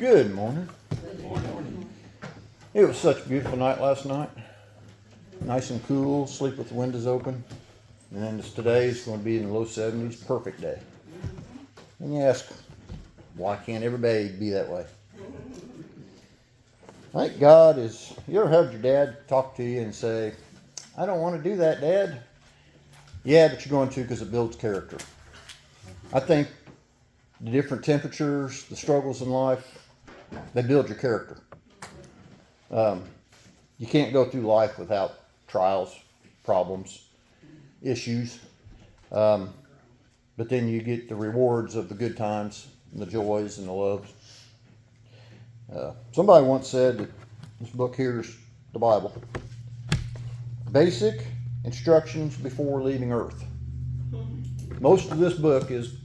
Good morning. It was such a beautiful night last night. Nice and cool, sleep with the windows open. And then today is going to be in the low 70s, perfect day. And you ask, why can't every day be that way? I think God is, you ever heard your dad talk to you and say, I don't want to do that, Dad? Yeah, but you're going to because it builds character. I think the different temperatures, the struggles in life, they build your character. You can't go through life without trials, problems, issues. But then you get the rewards of the good times, and the joys and the loves. Somebody once said that this book here is the Bible. Basic instructions before leaving Earth. Most of this book is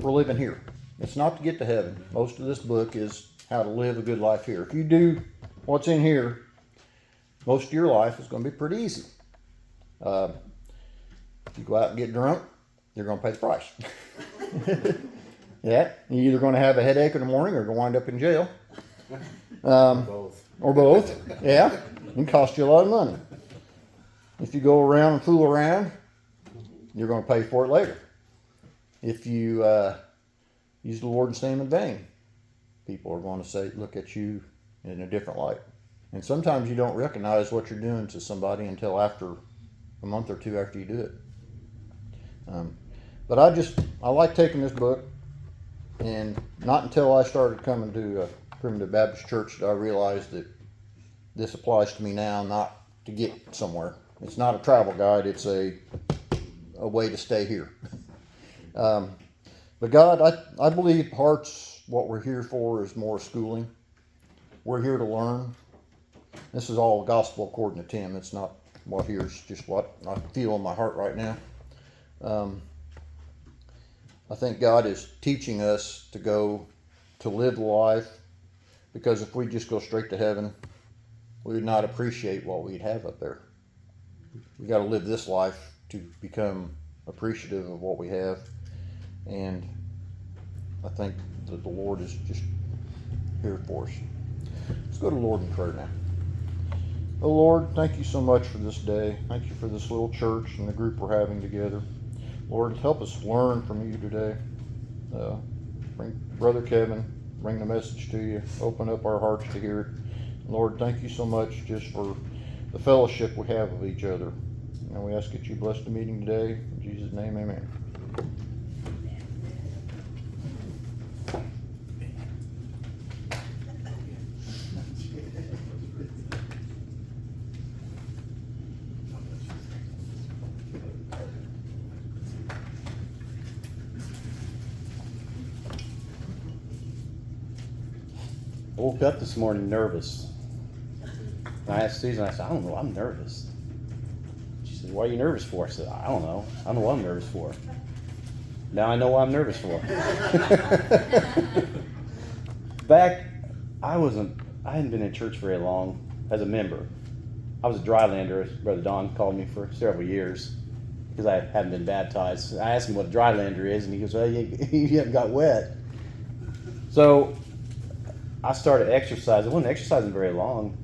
for living here. It's not to get to heaven. Most of this book is how to live a good life here. If you do what's in here, most of your life is going to be pretty easy. If you go out and get drunk, you're going to pay the price. Yeah, you're either going to have a headache in the morning or you're going to wind up in jail. Or both. Yeah, it can cost you a lot of money. If you go around and fool around, you're going to pay for it later. If you use the Lord's name in vain, people are going to say, look at you in a different light. And sometimes you don't recognize what you're doing to somebody until after a month or two after you do it. But I like taking this book, and not until I started coming to Primitive Baptist Church did I realize that this applies to me now, not to get somewhere. It's not a travel guide, it's a way to stay here. But God, I believe parts what we're here for is more schooling. We're here to learn. This is all gospel according to Tim. It's not what here's just what I feel in my heart right now. I think God is teaching us to live life, because if we just go straight to heaven, we would not appreciate what we'd have up there. We got to live this life to become appreciative of what we have. And I think that the Lord is just here for us. Let's go to the Lord in prayer now. Oh Lord, thank you so much for this day. Thank you for this little church and the group we're having together. Lord, help us learn from you today. Bring Brother Kevin, bring the message to you. Open up our hearts to hear it. Lord, thank you so much just for the fellowship we have with each other. And we ask that you bless the meeting today. In Jesus' name, amen. I woke up this morning nervous. And I asked Susan, I said, I don't know, I'm nervous. She said, what are you nervous for? I said, I don't know. I don't know what I'm nervous for. Now I know what I'm nervous for. Back, I hadn't been in church very long as a member. I was a drylander, as Brother Don called me, for several years because I hadn't been baptized. I asked him what a drylander is, and he goes, well, you haven't got wet. So I started exercising. I wasn't exercising very long.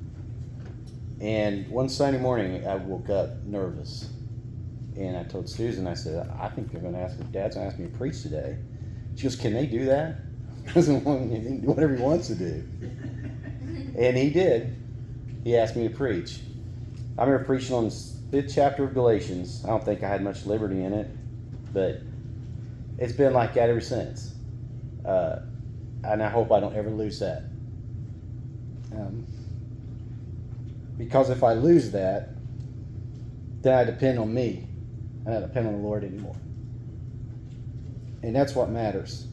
And one Sunday morning, I woke up nervous. And I told Susan, I said, I think they're going to ask me, Dad's going to ask me to preach today. She goes, can they do that? He doesn't want to do whatever he wants to do. And he did. He asked me to preach. I remember preaching on the 5th chapter of Galatians. I don't think I had much liberty in it, but it's been like that ever since. And I hope I don't ever lose that. Because if I lose that, then I depend on me. I don't depend on the Lord anymore. And that's what matters.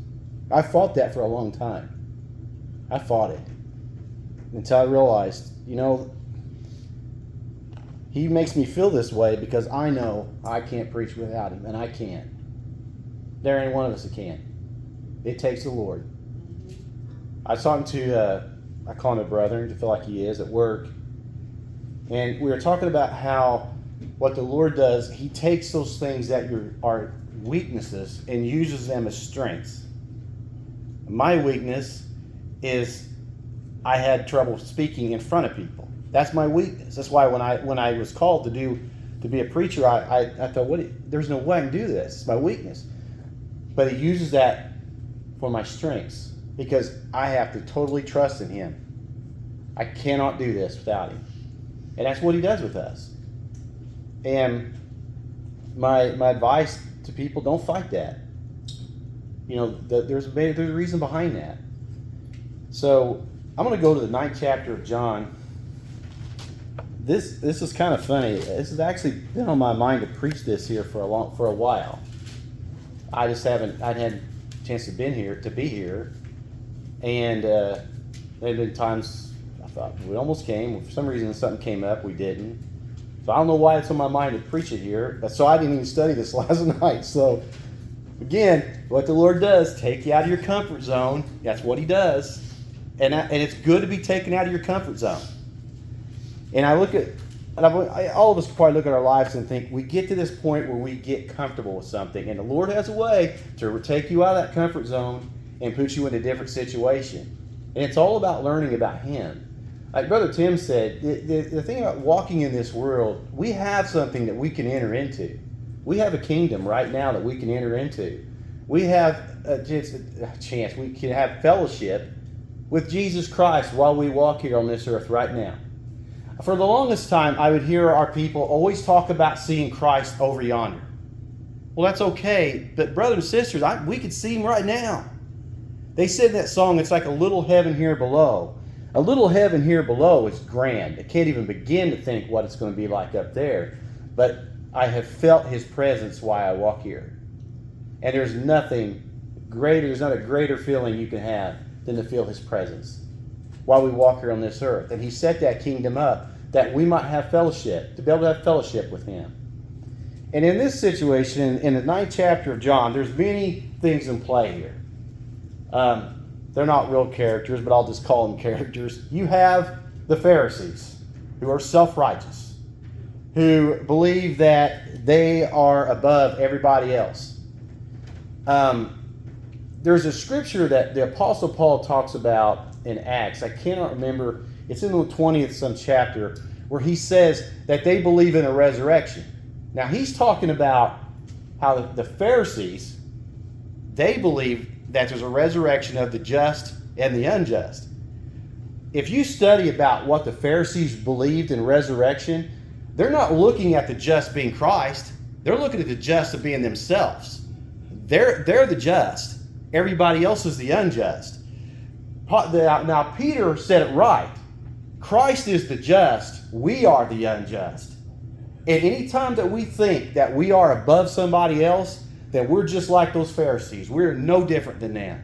I fought that for a long time. I fought it. Until I realized, he makes me feel this way because I know I can't preach without him, and I can't. There ain't one of us that can. It takes the Lord. I was talking to, I call him a brother to feel like he is, at work. And we were talking about how what the Lord does, he takes those things that are weaknesses and uses them as strengths. My weakness is I had trouble speaking in front of people. That's my weakness. That's why when I was called to be a preacher, I thought, there's no way I can do this. It's my weakness. But he uses that for my strengths because I have to totally trust in him. I cannot do this without him. And that's what he does with us. And my advice to people, don't fight that. You know, there's a reason behind that. So I'm going to go to the 9th chapter of John. This is kind of funny. This has actually been on my mind to preach this here for a while. I just haven't. I'd had a chance to be here, and there have been times I thought we almost came. For some reason, something came up, we didn't. So I don't know why it's on my mind to preach it here. So I didn't even study this last night. So again, what the Lord does, take you out of your comfort zone. That's what He does, and it's good to be taken out of your comfort zone. And I look at, all of us probably look at our lives and think, we get to this point where we get comfortable with something. And the Lord has a way to take you out of that comfort zone and put you in a different situation. And it's all about learning about Him. Like Brother Tim said, the thing about walking in this world, we have something that we can enter into. We have a kingdom right now that we can enter into. We have a chance. We can have fellowship with Jesus Christ while we walk here on this earth right now. For the longest time, I would hear our people always talk about seeing Christ over yonder. Well, that's okay, but brothers and sisters, we could see Him right now. They said in that song, it's like a little heaven here below. A little heaven here below is grand. I can't even begin to think what it's going to be like up there. But I have felt His presence while I walk here. And there's nothing greater, there's not a greater feeling you can have than to feel His presence while we walk here on this earth. And He set that kingdom up that we might have fellowship, to be able to have fellowship with Him. And in this situation, in the 9th chapter of John, there's many things in play here. They're not real characters, but I'll just call them characters. You have the Pharisees, who are self-righteous, who believe that they are above everybody else. There's a scripture that the Apostle Paul talks about in Acts. I cannot remember. It's in the 20th some chapter where he says that they believe in a resurrection. Now he's talking about how the Pharisees, they believe that there's a resurrection of the just and the unjust. If you study about what the Pharisees believed in resurrection, they're not looking at the just being Christ. They're looking at the just of being themselves. They're the just. Everybody else is the unjust. Now Peter said it right. Christ is the just. We are the unjust. And any time that we think that we are above somebody else, then we're just like those Pharisees. We're no different than them.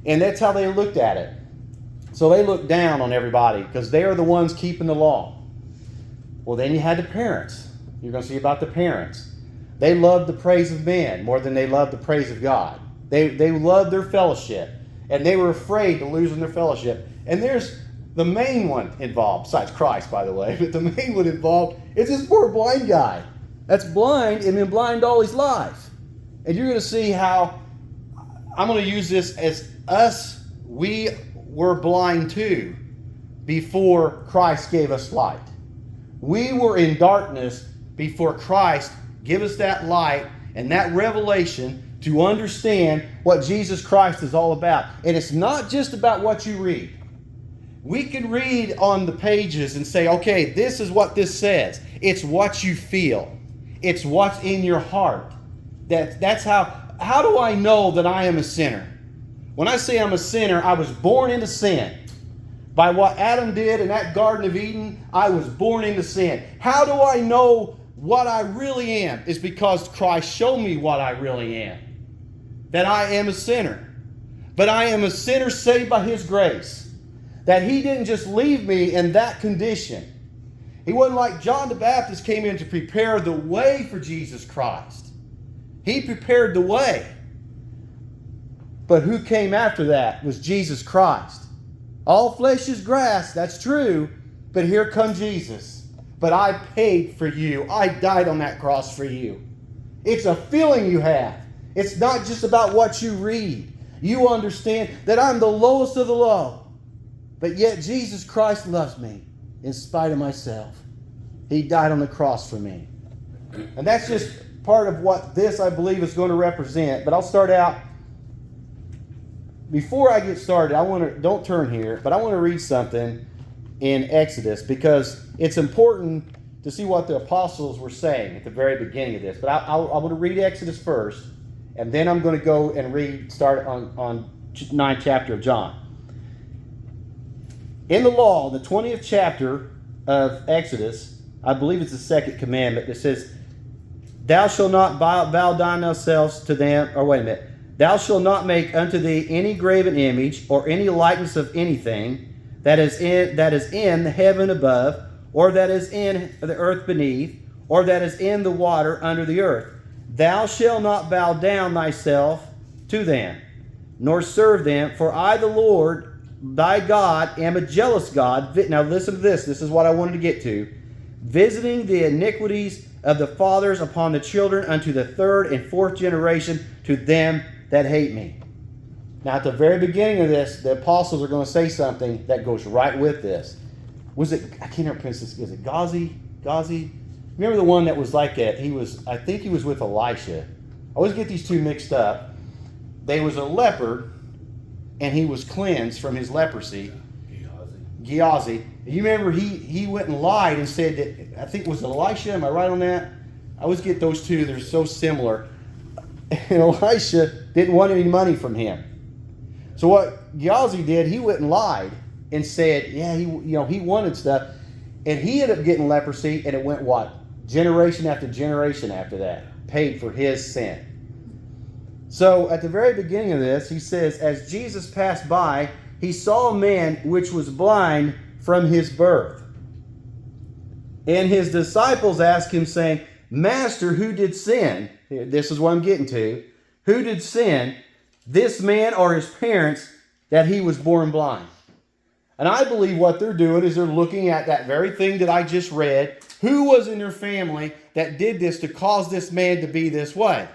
And that's how they looked at it. So they looked down on everybody because they are the ones keeping the law. Well, then you had the parents. You're going to see about the parents. They loved the praise of men more than they loved the praise of God. They loved their fellowship. And they were afraid of losing their fellowship. And there's the main one involved, besides Christ, by the way, but the main one involved is this poor blind guy that's blind and been blind all his life. And you're going to see how I'm going to use this as us. We were blind too before Christ gave us light. We were in darkness before Christ gave us that light and that revelation to understand what Jesus Christ is all about. And it's not just about what you read. We can read on the pages and say, okay, this is what this says. It's what you feel. It's what's in your heart. That's how do I know that I am a sinner? When I say I'm a sinner, I was born into sin. By what Adam did in that Garden of Eden, I was born into sin. How do I know what I really am? It's because Christ showed me what I really am. That I am a sinner. But I am a sinner saved by His grace. That He didn't just leave me in that condition. He wasn't like John the Baptist came in to prepare the way for Jesus Christ. He prepared the way. But who came after that was Jesus Christ. All flesh is grass, that's true, but here come Jesus. But I paid for you. I died on that cross for you. It's a feeling you have. It's not just about what you read. You understand that I'm the lowest of the low. But yet Jesus Christ loves me in spite of myself. He died on the cross for me. And that's just part of what this, I believe, is going to represent. But I'll start out. Before I get started, don't turn here, but I want to read something in Exodus because it's important to see what the apostles were saying at the very beginning of this. But I want to read Exodus first, and then I'm going to go and start on 9th chapter of John. In the law, the 20th chapter of Exodus, I believe it's the second commandment, that says, thou shalt not bow down thyself to them, or wait a minute, thou shalt not make unto thee any graven image, or any likeness of anything that is in the heaven above, or that is in the earth beneath, or that is in the water under the earth. Thou shalt not bow down thyself to them, nor serve them, for I, the Lord thy God, am a jealous God. Now listen to this. This is what I wanted to get to. Visiting the iniquities of the fathers upon the children unto the third and fourth generation to them that hate me. Now, at the very beginning of this, the apostles are going to say something that goes right with this. Was it, I can't remember, Princess, is it Gazi? Remember the one that was like I think he was with Elisha. I always get these two mixed up. They was a leopard, and he was cleansed from his leprosy. Gehazi. You remember he went and lied and said that, I think it was Elisha, am I right on that? I always get those two, they're so similar. And Elisha didn't want any money from him. So what Gehazi did, he went and lied and said, yeah, he wanted stuff. And he ended up getting leprosy, and it went what? Generation after generation after that. Paid for his sin. So at the very beginning of this, he says, as Jesus passed by, he saw a man which was blind from his birth. And his disciples asked him, saying, Master, who did sin? This is what I'm getting to. Who did sin, this man or his parents, that he was born blind? And I believe what they're doing is they're looking at that very thing that I just read. Who was in their family that did this to cause this man to be this way?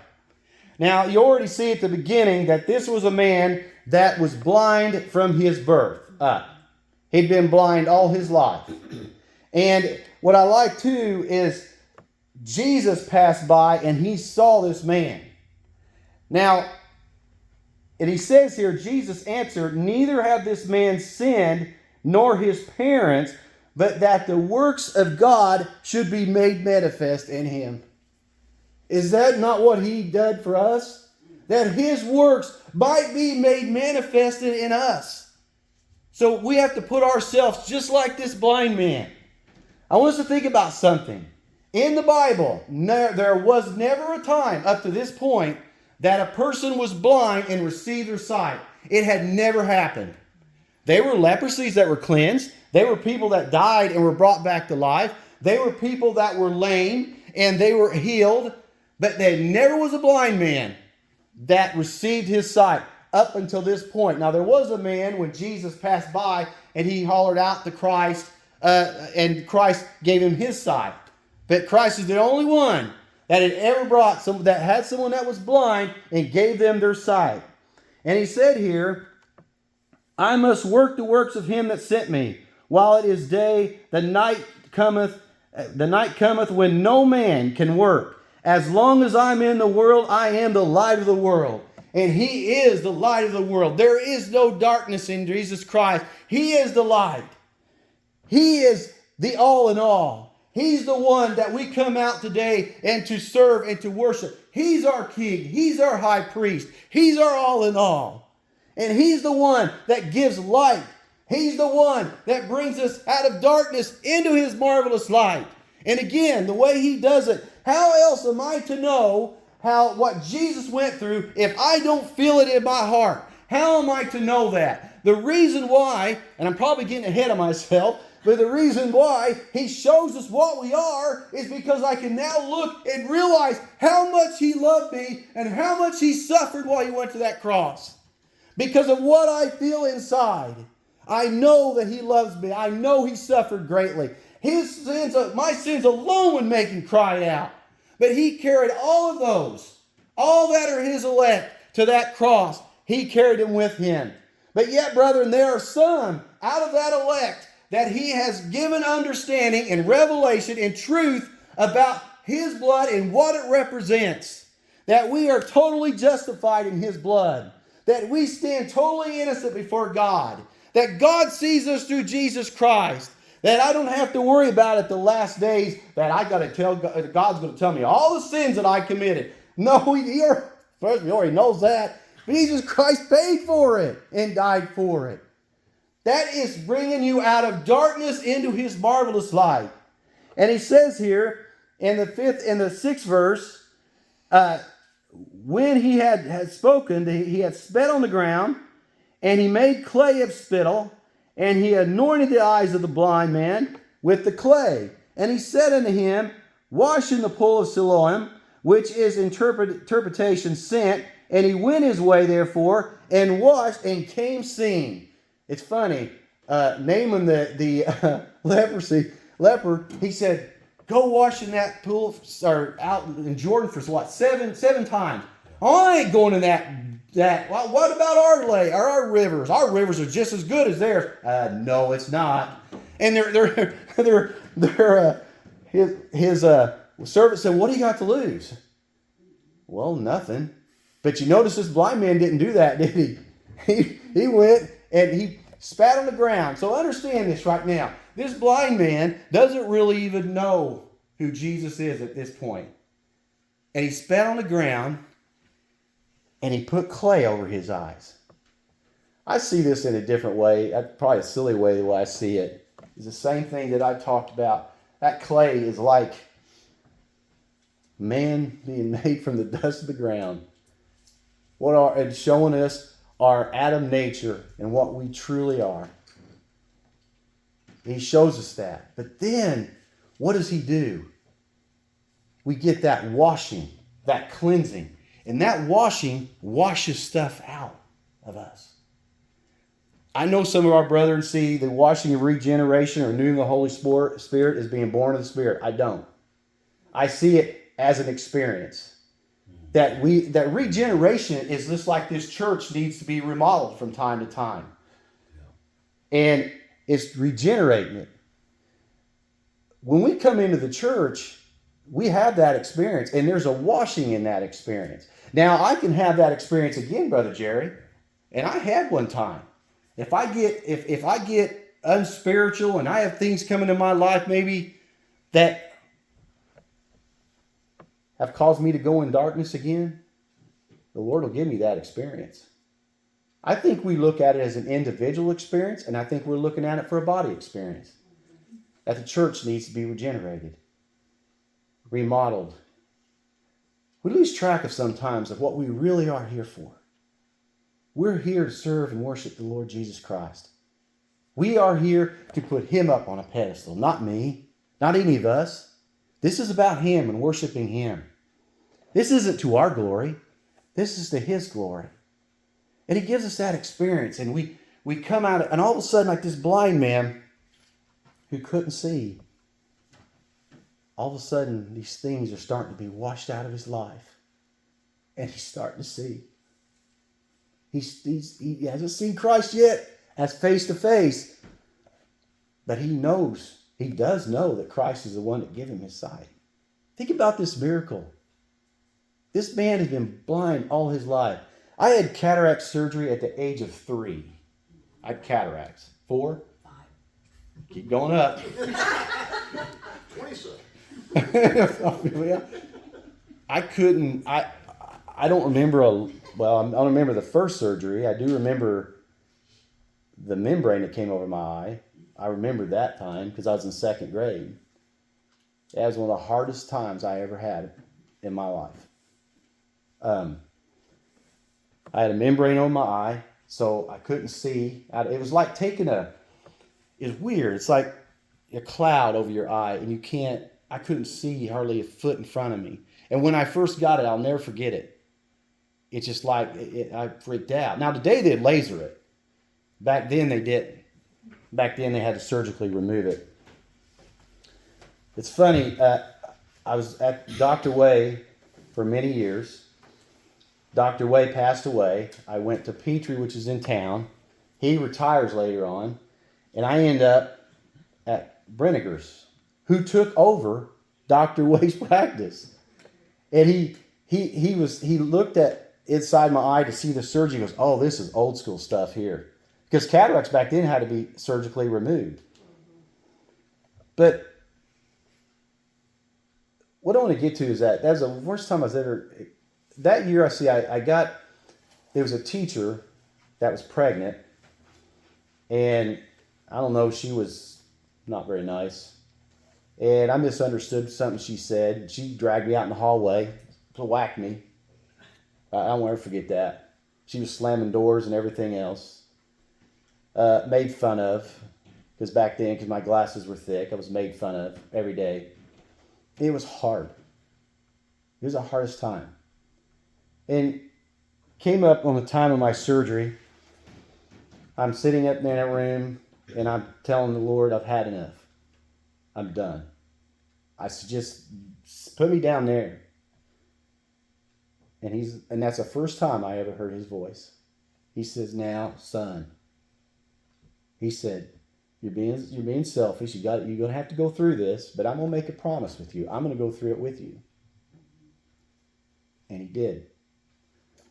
Now, you already see at the beginning that this was a man that was blind from his birth up. He'd been blind all his life. And what I like too is Jesus passed by and he saw this man. Now, and he says here, Jesus answered, neither have this man sinned nor his parents, but that the works of God should be made manifest in him. Is that not what he did for us? That his works might be made manifested in us. So we have to put ourselves just like this blind man. I want us to think about something. In the Bible, there was never a time up to this point that a person was blind and received their sight. It had never happened. They were leprosies that were cleansed. They were people that died and were brought back to life. They were people that were lame and they were healed. But there never was a blind man that received his sight up until this point. Now, there was a man when Jesus passed by and he hollered out to Christ and Christ gave him his sight. But Christ is the only one that had ever brought that had someone that was blind and gave them their sight. And he said here, I must work the works of him that sent me. While it is day, the night cometh when no man can work. As long as I'm in the world, I am the light of the world. And he is the light of the world. There is no darkness in Jesus Christ. He is the light. He is the all in all. He's the one that we come out today and to serve and to worship. He's our king. He's our high priest. He's our all in all. And he's the one that gives light. He's the one that brings us out of darkness into his marvelous light. And again, the way he does it, how else am I to know what Jesus went through if I don't feel it in my heart? How am I to know that? The reason why, and I'm probably getting ahead of myself, but the reason why he shows us what we are is because I can now look and realize how much he loved me and how much he suffered while he went to that cross. Because of what I feel inside, I know that he loves me. I know he suffered greatly. His sins, my sins alone would make him cry out. But he carried all of those, all that are his elect, to that cross. He carried them with him. But yet, brethren, there are some out of that elect that he has given understanding and revelation and truth about his blood and what it represents. That we are totally justified in his blood. That we stand totally innocent before God. That God sees us through Jesus Christ. That I don't have to worry about it the last days that I got to tell God, God's going to tell me all the sins that I committed. No, first he already knows that. Jesus Christ paid for it and died for it. That is bringing you out of darkness into his marvelous light. And he says here in the sixth verse, when he had spoken, he had spit on the ground, and he made clay of spittle, and he anointed the eyes of the blind man with the clay. And he said unto him, wash in the pool of Siloam, which is interpretation sent. And he went his way, therefore, and washed, and came seeing. It's funny. Naaman, the leper, he said, go wash in that pool, or out in Jordan for what, seven times. Oh, I ain't going in that. Well, what about our rivers? Our rivers are just as good as theirs. No, it's not. And his servant said, what do you got to lose? Well, nothing. But you notice this blind man didn't do that, did he? He went and he spat on the ground. So understand this right now. This blind man doesn't really even know who Jesus is at this point. And he spat on the ground and he put clay over his eyes. I see this in a different way. Probably a silly way the way I see it. It's the same thing that I talked about. That clay is like man being made from the dust of the ground. And showing us our Adam nature and what we truly are. He shows us that. But then, what does he do? We get that washing, that cleansing. And that washing washes stuff out of us. I know some of our brethren see the washing of regeneration or renewing the Holy Spirit as being born of the Spirit. I don't. I see it as an experience. That regeneration is just like this church needs to be remodeled from time to time. And it's regenerating it. When we come into the church, we have that experience, and there's a washing in that experience. Now, I can have that experience again, Brother Jerry, and I had one time. If I get unspiritual and I have things coming in my life maybe that have caused me to go in darkness again, the Lord will give me that experience. I think we look at it as an individual experience, and I think we're looking at it for a body experience. That the church needs to be regenerated, remodeled. We lose track of sometimes of what we really are here for. We're here to serve and worship the Lord Jesus Christ. We are here to put him up on a pedestal, not me, not any of us. This is about him and worshiping him. This isn't to our glory. This is to his glory. And he gives us that experience. And we come out, and all of a sudden, like this blind man who couldn't see, all of a sudden, these things are starting to be washed out of his life. And he's starting to see. He hasn't seen Christ yet as face to face. But he does know that Christ is the one that gave him his sight. Think about this miracle. This man has been blind all his life. I had cataract surgery at the age of 3. I had cataracts. 4? 5. Keep going up. 27. I don't remember I don't remember the first surgery. I do remember the membrane that came over my eye. I remember that time because I was in 2nd grade. That was one of the hardest times I ever had in my life. I had a membrane on my eye, so I couldn't see. It was like it's weird. It's like a cloud over your eye, and I couldn't see hardly a foot in front of me. And when I first got it, I'll never forget it. It's just like, I freaked out. Now today they laser it. Back then they didn't. Back then they had to surgically remove it. It's funny, I was at Dr. Way for many years. Dr. Way passed away. I went to Petrie, which is in town, He retires later on, and I end up at Brenniger's, who took over Dr. Way's practice. And he looked at inside my eye to see the surgery. He goes, oh, this is old school stuff here. Because cataracts back then had to be surgically removed. But what I want to get to is that was the first time I was ever, that year there was a teacher that was pregnant, and I don't know, she was not very nice. And I misunderstood something she said. She dragged me out in the hallway to whack me. I won't ever forget that. She was slamming doors and everything else. Made fun of, because back then, because my glasses were thick, I was made fun of every day. It was hard. It was the hardest time. And came up on the time of my surgery. I'm sitting up there in that room, and I'm telling the Lord, I've had enough. I'm done. I said, just put me down there. And that's the first time I ever heard his voice. He says, now, son. He said, you're being selfish. You're going to have to go through this, but I'm going to make a promise with you. I'm going to go through it with you. And he did.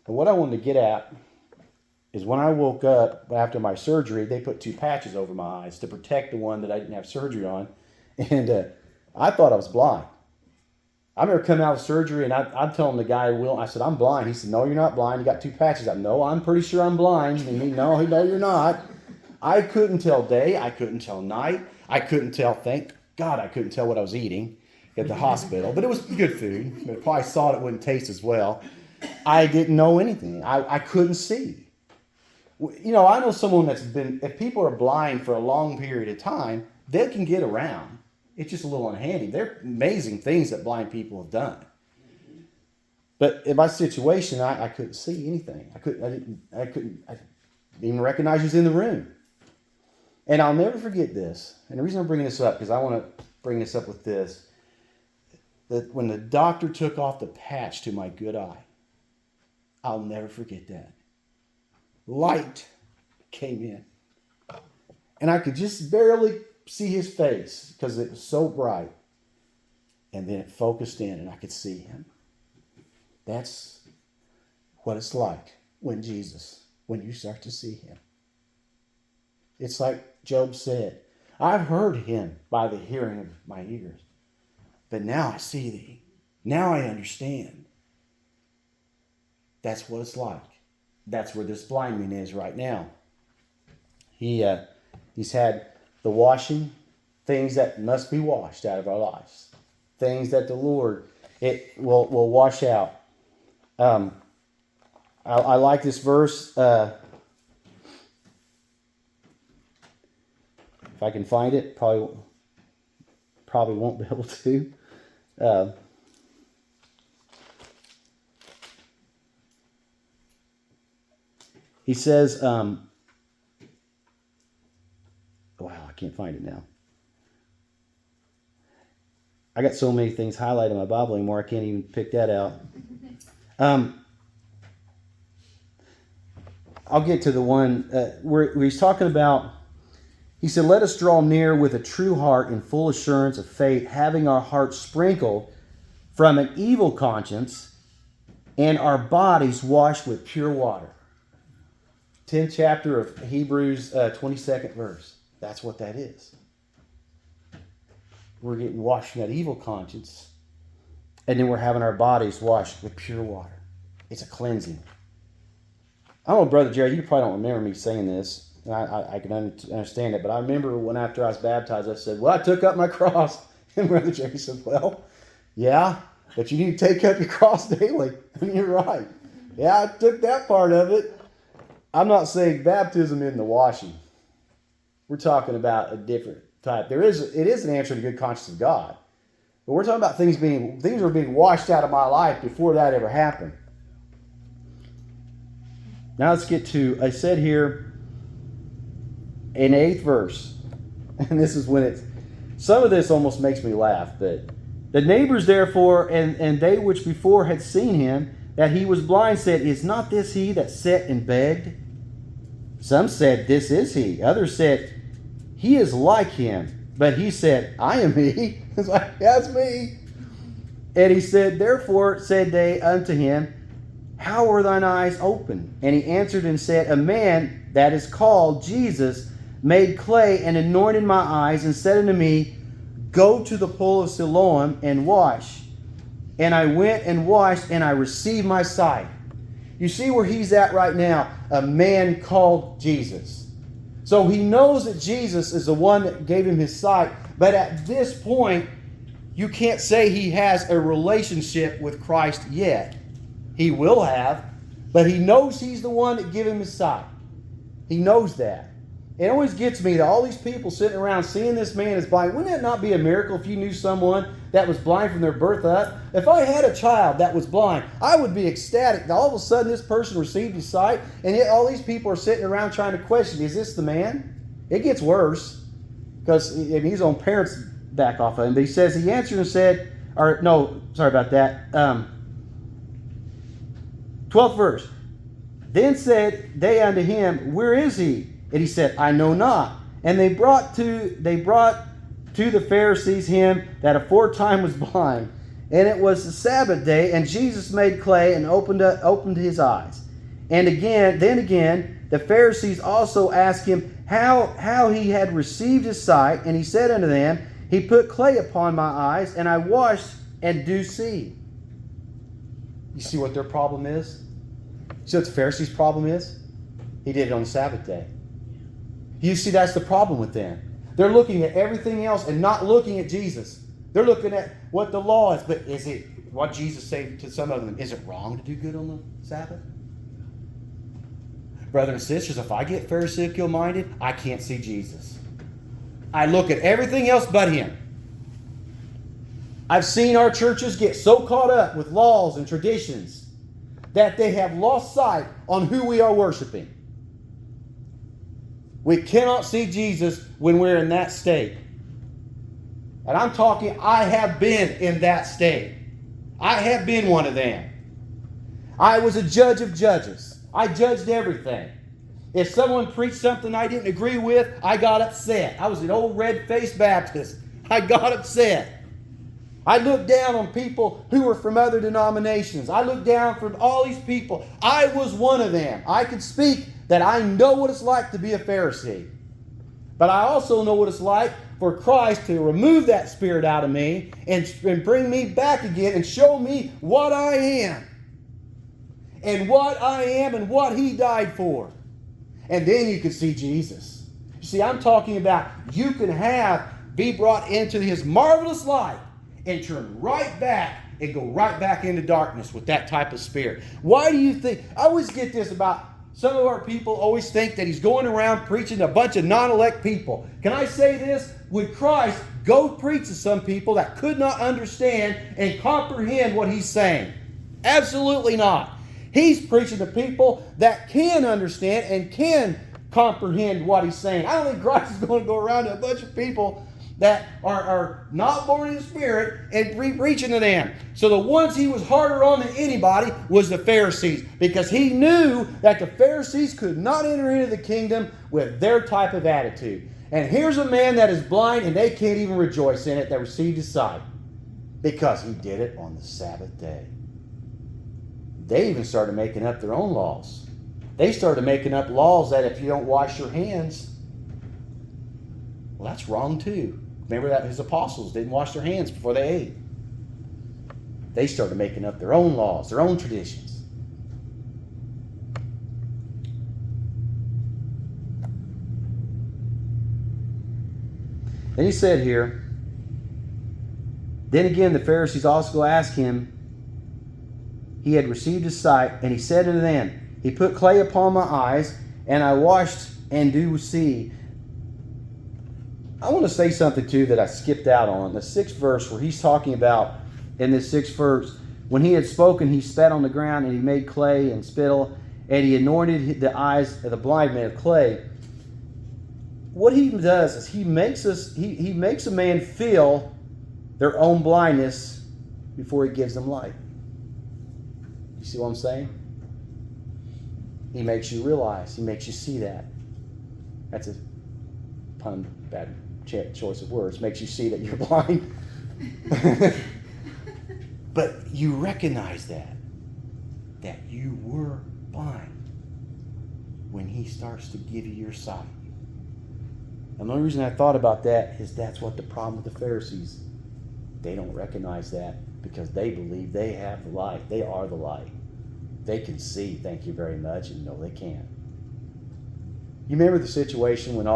But what I wanted to get at is when I woke up after my surgery, they put 2 patches over my eyes to protect the one that I didn't have surgery on. And I thought I was blind. I remember coming out of surgery, and I'm telling the guy, I said, I'm blind. He said, no, you're not blind. You got 2 patches. I said, no, I'm pretty sure I'm blind. And he, no, you're not. I couldn't tell day. I couldn't tell night. I couldn't tell, thank God, I couldn't tell what I was eating at the hospital. But it was good food. But I probably thought it wouldn't taste as well. I didn't know anything. I couldn't see. You know, I know someone that's been, if people are blind for a long period of time, they can get around. It's just a little unhandy. There are amazing things that blind people have done. But in my situation, I couldn't see anything. I couldn't even recognize who's in the room. And I'll never forget this. And the reason I'm bringing this up, because I want to bring this up with this, that when the doctor took off the patch to my good eye, I'll never forget that. Light came in. And I could just barely see his face because it was so bright. And then it focused in and I could see him. That's what it's like when you start to see him. It's like Job said, I've heard him by the hearing of my ears, but now I see thee. Now I understand. That's what it's like. That's where this blind man is right now. He's had the washing, things that must be washed out of our lives, things that the Lord will wash out. I like this verse. If I can find it, probably won't be able to. He says, wow, I can't find it now. I got so many things highlighted in my Bible anymore, I can't even pick that out. I'll get to the one where he's talking about, he said, let us draw near with a true heart in full assurance of faith, having our hearts sprinkled from an evil conscience and our bodies washed with pure water. 10th chapter of Hebrews, 22nd verse. That's what that is. We're getting washed from that evil conscience, and then we're having our bodies washed with pure water. It's a cleansing. I don't know, Brother Jerry, you probably don't remember me saying this, and I can understand it, but I remember when after I was baptized, I said, well, I took up my cross. And Brother Jerry said, well, yeah, but you need to take up your cross daily. And you're right. Yeah, I took that part of it. I'm not saying baptism in the washing. We're talking about a different type. It is an answer to good conscience of God. But we're talking about things are being washed out of my life before that ever happened. Now let's get to, I said here in 8th verse, and this is when some of this almost makes me laugh, but the neighbors therefore, and they which before had seen him, that he was blind, said, is not this he that sat and begged? Some said, "This is he." Others said, "He is like him." But he said, "I am he." It's like, that's me. And he said, "Therefore said they unto him, How are thine eyes open?" And he answered and said, "A man that is called Jesus made clay and anointed my eyes, and said unto me, Go to the pool of Siloam and wash. And I went and washed, and I received my sight." You see where he's at right now? A man called Jesus. So he knows that Jesus is the one that gave him his sight. But at this point, you can't say he has a relationship with Christ yet. He will have, but he knows he's the one that gave him his sight. He knows that. It always gets me that all these people sitting around seeing this man is blind. Wouldn't that not be a miracle if you knew someone that was blind from their birth up? If I had a child that was blind, I would be ecstatic that all of a sudden this person received his sight, and yet all these people are sitting around trying to question, is this the man? It gets worse, because he's on parents' back off of him. But he says, he answered and said, or no, sorry about that. 12th verse. Then said they unto him, Where is he? And he said, I know not. And they brought to the Pharisees him that aforetime was blind. And it was the Sabbath day, and Jesus made clay and opened his eyes. And then again, the Pharisees also asked him how he had received his sight. And he said unto them, He put clay upon my eyes, and I washed, and do see. You see what their problem is? See what the Pharisees' problem is? He did it on the Sabbath day. You see, that's the problem with them. They're looking at everything else and not looking at Jesus. They're looking at what the law is. But is it what Jesus said to some of them? Is it wrong to do good on the Sabbath? Brothers and sisters, if I get Pharisaical-minded, I can't see Jesus. I look at everything else but him. I've seen our churches get so caught up with laws and traditions that they have lost sight on who we are worshiping. We cannot see Jesus when we're in that state. And I'm talking, I have been in that state. I have been one of them. I was a judge of judges. I judged everything. If someone preached something I didn't agree with, I got upset. I was an old red-faced Baptist. I got upset. I looked down on people who were from other denominations. I looked down from all these people. I was one of them. I could speak that I know what it's like to be a Pharisee. But I also know what it's like for Christ to remove that spirit out of me and bring me back again and show me what I am. And what I am and what he died for. And then you can see Jesus. You see, I'm talking about you can be brought into his marvelous light and turn right back and go right back into darkness with that type of spirit. Why do you think? I always get this about some of our people always think that he's going around preaching to a bunch of non-elect people. Can I say this? Would Christ go preach to some people that could not understand and comprehend what he's saying? Absolutely not. He's preaching to people that can understand and can comprehend what he's saying. I don't think Christ is going to go around to a bunch of people that are not born in the Spirit and preaching to them. So the ones he was harder on than anybody was the Pharisees, because he knew that the Pharisees could not enter into the kingdom with their type of attitude. And here's a man that is blind and they can't even rejoice in it that received his sight because he did it on the Sabbath day. They even started making up their own laws. They started making up laws that if you don't wash your hands, well, that's wrong too. Remember that his apostles didn't wash their hands before they ate. They started making up their own laws, their own traditions. And he said here, then again the Pharisees also asked him, he had received his sight, and he said unto them, He put clay upon my eyes, and I washed and do see. I want to say something too that I skipped out on. The 6th verse where he's talking about, in this 6th verse, when he had spoken, he spat on the ground and he made clay and spittle, and he anointed the eyes of the blind man of clay. What he does is he makes a man feel their own blindness before he gives them light. You see what I'm saying? He makes you realize, he makes you see that. That's a pun, bad choice of words. Makes you see that you're blind. But you recognize that you were blind when he starts to give you your sight. And the only reason I thought about that is that's what the problem with the Pharisees. They don't recognize that because they believe they have the light. They are the light. They can see, thank you very much, and no, they can't. You remember the situation when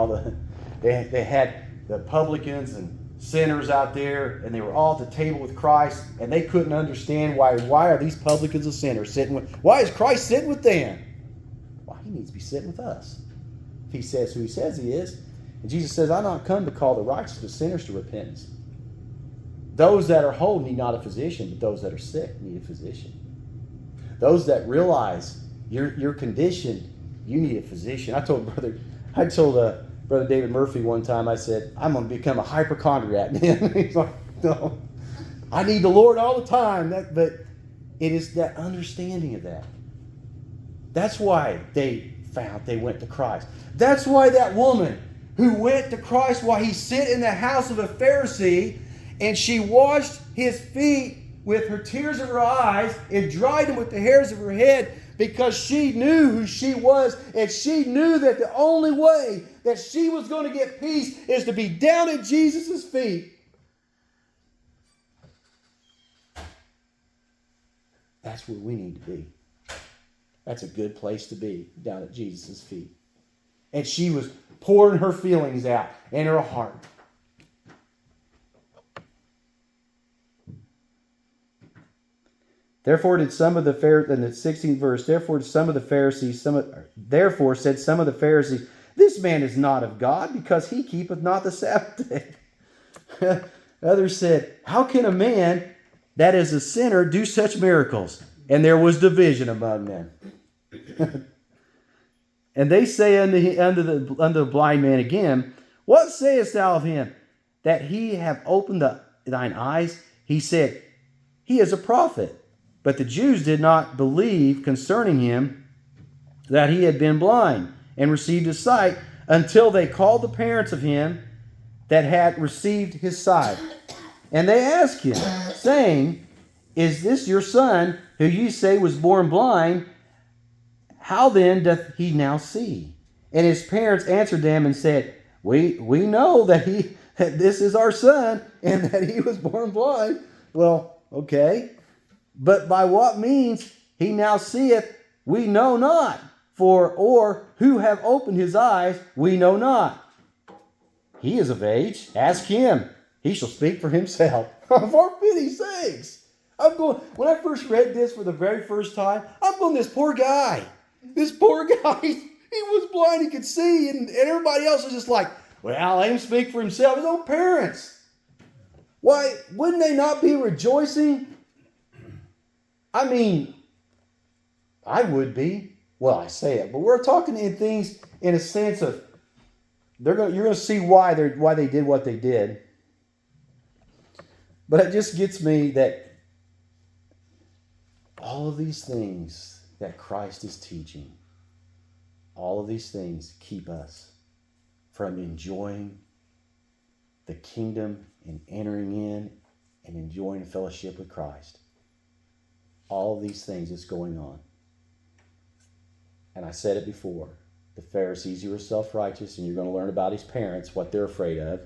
they had the publicans and sinners out there, and they were all at the table with Christ, and they couldn't understand why are these publicans and sinners sitting with? Why is Christ sitting with them? Why, he needs to be sitting with us. If he says who he says he is. And Jesus says, "I'm not come to call the righteous but sinners to repentance." Those that are whole need not a physician, but those that are sick need a physician. Those that realize your condition, you need a physician. I told Brother David Murphy one time, I said, "I'm going to become a hypochondriac, man." He's like, "No, I need the Lord all the time." But it is that understanding of that. That's why they went to Christ. That's why that woman who went to Christ while he sat in the house of a Pharisee, and she washed his feet with her tears of her eyes and dried them with the hairs of her head, because she knew who she was, and she knew that the only way that she was going to get peace is to be down at Jesus' feet. That's where we need to be. That's a good place to be, down at Jesus' feet. And she was pouring her feelings out in her heart. Therefore did some of the Pharisees, in the 16th verse, therefore said some of the Pharisees, "This man is not of God, because he keepeth not the Sabbath day." Others said, "How can a man that is a sinner do such miracles?" And there was division among them. And they say unto the blind man again, "What sayest thou of him, that he have opened thine eyes?" He said, "He is a prophet." But the Jews did not believe concerning him that he had been blind and received his sight, until they called the parents of him that had received his sight. And they asked him, saying, "Is this your son, who you say was born blind? How then doth he now see?" And his parents answered them and said, We know that this is our son, and that he was born blind. Well, okay. But by what means he now seeth, we know not. Or who have opened his eyes, we know not. He is of age. Ask him. He shall speak for himself. For pity's sakes. When I first read this for the very first time, I'm going, this poor guy, he was blind, he could see, and everybody else was just like, well, let him speak for himself. His own parents. Why, wouldn't they not be rejoicing? I mean, I would be. Well, I say it, but we're talking in things in a sense of you're going to see why they did what they did. But it just gets me that all of these things that Christ is teaching, all of these things keep us from enjoying the kingdom and entering in and enjoying fellowship with Christ. All of these things that's going on. And I said it before. The Pharisees who are self-righteous, and you're going to learn about his parents, what they're afraid of.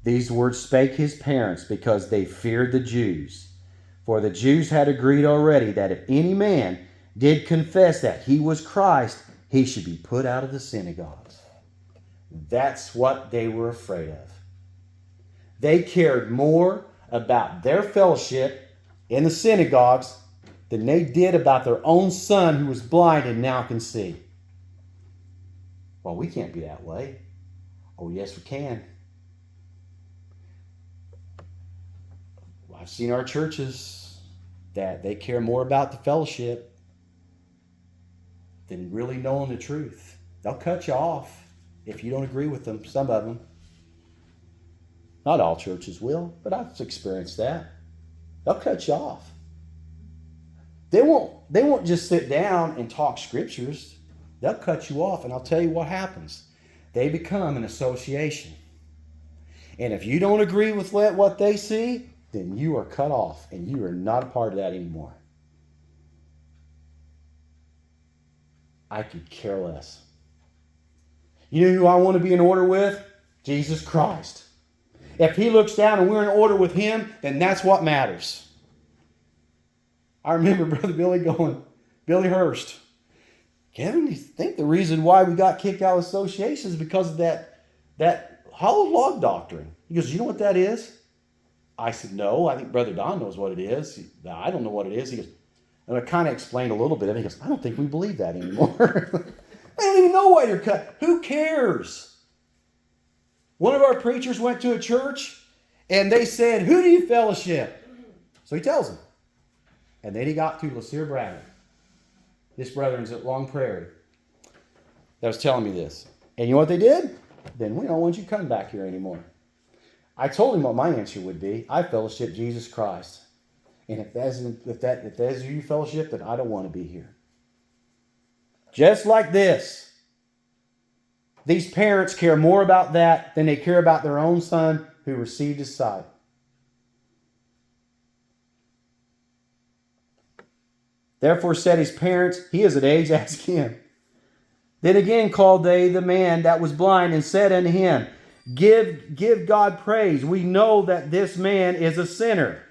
These words spake his parents because they feared the Jews. For the Jews had agreed already that if any man did confess that he was Christ, he should be put out of the synagogues. That's what they were afraid of. They cared more about their fellowship in the synagogues than they did about their own son who was blind and now can see. Well, we can't be that way. Oh, yes, we can. I've seen our churches that they care more about the fellowship than really knowing the truth. They'll cut you off if you don't agree with them, some of them. Not all churches will, but I've experienced that. They'll cut you off. They won't just sit down and talk scriptures. They'll cut you off, and I'll tell you what happens. They become an association. And if you don't agree with what they see, then you are cut off, and you are not a part of that anymore. I could care less. You know who I want to be in order with? Jesus Christ. If he looks down and we're in order with him, then that's what matters. I remember Brother Billy Hurst. Kevin, you think the reason why we got kicked out of association is because of that hollow log doctrine? He goes, you know what that is? I said, no, I think Brother Don knows what it is. I don't know what it is. He goes, and I kind of explained a little bit of it. He goes, I don't think we believe that anymore. I don't even know why you're cut. Who cares? One of our preachers went to a church and they said, who do you fellowship? So he tells them. And then he got to LaSire Bradley. This brethren's at Long Prairie that was telling me this. And you know what they did? Then we don't want you coming back here anymore. I told him what my answer would be. I fellowship Jesus Christ. And if that's who you fellowship, then I don't want to be here. Just like this. These parents care more about that than they care about their own son who received his sight. Therefore said his parents, he is at age, ask him. Then again called they the man that was blind and said unto him, Give God praise. We know that this man is a sinner.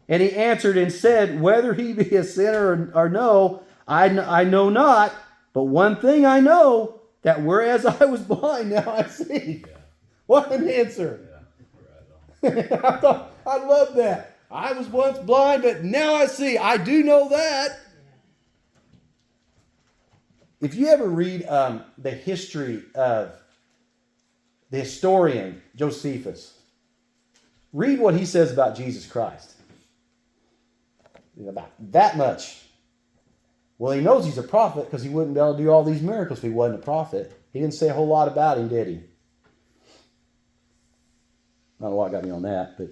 And he answered and said, whether he be a sinner or no, I know not. But one thing I know, that whereas I was blind, now I see. Yeah. What an answer. Yeah, right. I love that. I was once blind, but now I see. I do know that. If you ever read the history of the historian Josephus, read what he says about Jesus Christ. About that much. Well, he knows he's a prophet because he wouldn't be able to do all these miracles if he wasn't a prophet. He didn't say a whole lot about him, did he? I don't know why got me on that, but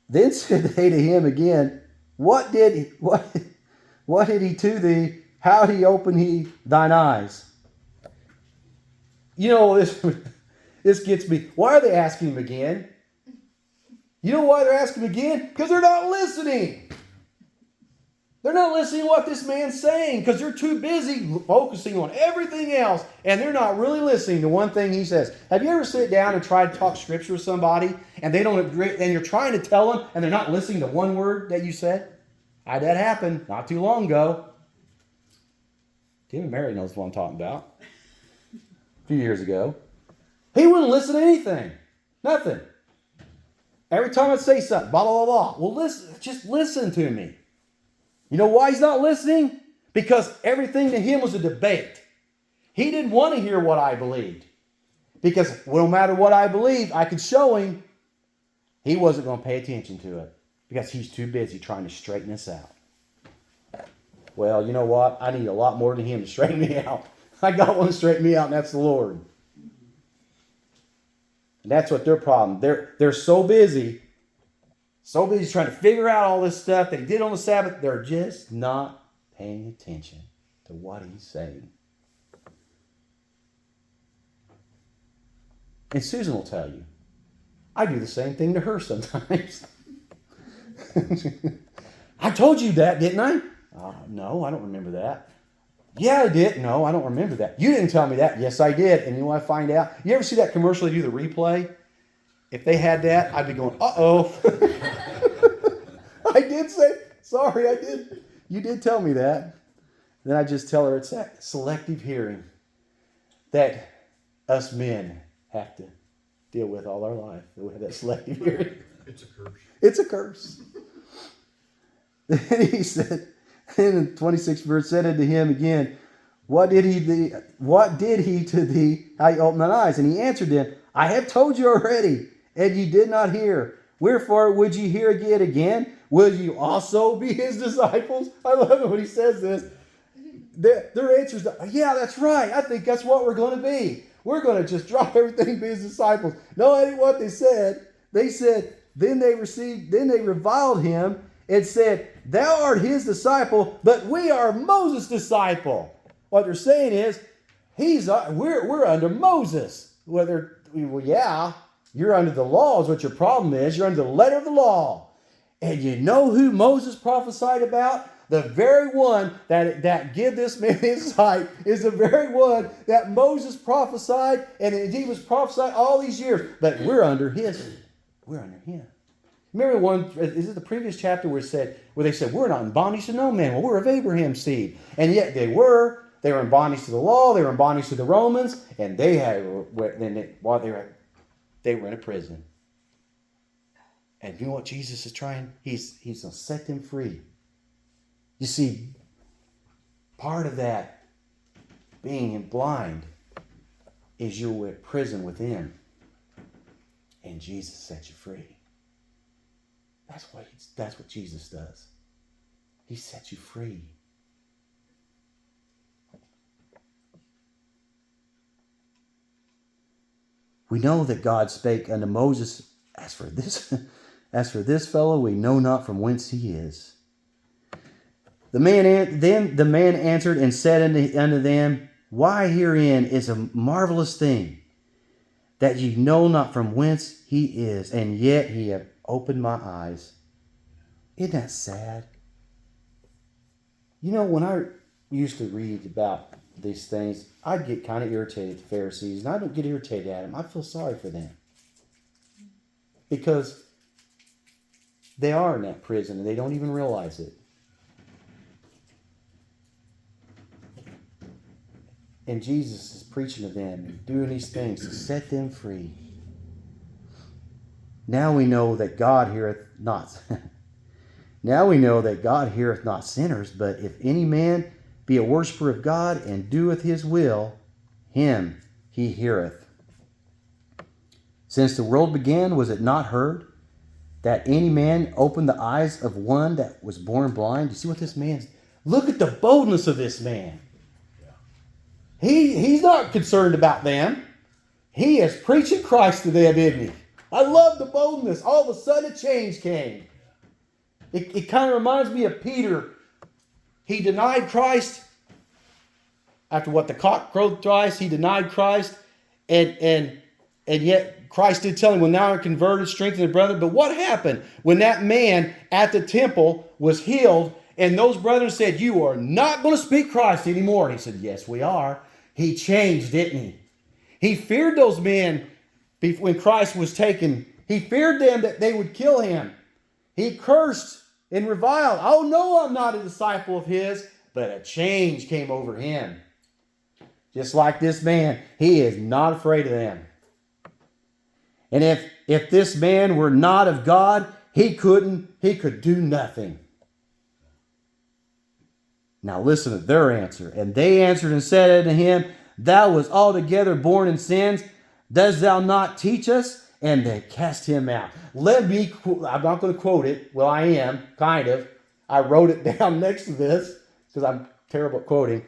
then said they to him again, What did he to thee? How did he open thine eyes? You know, this gets me. Why are they asking him again? You know why they're asking him again? Because they're not listening. They're not listening to what this man's saying because they're too busy focusing on everything else and they're not really listening to one thing he says. Have you ever sit down and tried to talk scripture with somebody and they don't agree and you're trying to tell them and they're not listening to one word that you said? I had that happen not too long ago. Tim and Mary knows what I'm talking about. A few years ago. He wouldn't listen to anything. Nothing. Every time I'd say something, blah, blah, blah, blah. Well, just listen to me. You know why he's not listening? Because everything to him was a debate. He didn't want to hear what I believed. Because no matter what I believed, I could show him. He wasn't going to pay attention to it. Because he's too busy trying to straighten us out. Well, you know what? I need a lot more than him to straighten me out. I got one to straighten me out, and that's the Lord. And that's what their problem. They're so busy trying to figure out all this stuff that he did on the Sabbath. They're just not paying attention to what he's saying. And Susan will tell you, I do the same thing to her sometimes. I told you that, didn't I? No, I don't remember that. Yeah, I did. No, I don't remember that. You didn't tell me that. Yes, I did. And you know what I find out? You ever see that commercial they do the replay? If they had that, I'd be going, uh-oh. I did say, sorry, I did. You did tell me that. Then I just tell her it's that selective hearing that us men have to deal with all our life. We have that selective hearing. It's a curse. It's a curse. Then he said, in the 26th verse, said unto him again, What did he to thee? How you opened thine eyes? And he answered them, I have told you already, and ye did not hear. Wherefore would ye hear again? Will you also be his disciples? I love it when he says this. Their answer is, yeah, that's right. I think that's what we're going to be. We're going to just drop everything and be his disciples. No, that ain't what they said. They said, then they reviled him It said, thou art his disciple, but we are Moses' disciple. What they're saying is, we're under Moses. Well, yeah, you're under the law is what your problem is. You're under the letter of the law. And you know who Moses prophesied about? The very one that give this man his sight is the very one that Moses prophesied, and he was prophesied all these years. But we're under him. Remember is it the previous chapter where they said, we're not in bondage to no man. Well, we're of Abraham's seed. And yet they were in bondage to the law, they were in bondage to the Romans, and they were in a prison. And you know what Jesus is trying? He's going to set them free. You see, part of that being blind is you're in prison within. And Jesus sets you free. That's what Jesus does. He sets you free. We know that God spake unto Moses, as for this fellow, we know not from whence he is. Then the man answered and said unto them, why herein is a marvelous thing, that ye know not from whence he is, and yet he hath opened my eyes. Isn't that sad? You know, when I used to read about these things, I'd get kind of irritated at the Pharisees, and I don't get irritated at them. I feel sorry for them. Because they are in that prison, and they don't even realize it. And Jesus is preaching to them and doing these things to set them free. Now we know that God heareth not. Now we know that God heareth not sinners, but if any man be a worshiper of God and doeth his will, him he heareth. Since the world began, was it not heard that any man opened the eyes of one that was born blind? You see what this man's... Look at the boldness of this man. He's not concerned about them. He is preaching Christ to them, isn't he? I love the boldness. All of a sudden a change came. It kind of reminds me of Peter. He denied Christ. After what the cock crowed thrice, he denied Christ. And yet Christ did tell him, well, now I'm converted, strengthened, brother. But what happened when that man at the temple was healed, and those brethren said, you are not going to speak Christ anymore? And he said, yes, we are. He changed, didn't he? He feared those men when Christ was taken. He feared them that they would kill him. He cursed and reviled. Oh, no, I'm not a disciple of his. But a change came over him. Just like this man, he is not afraid of them. And if this man were not of God, he could do nothing. Now listen to their answer. And they answered and said unto him, thou wast altogether born in sins. Dost thou not teach us? And they cast him out. I'm not going to quote it. Well, I am, kind of. I wrote it down next to this because I'm terrible at quoting.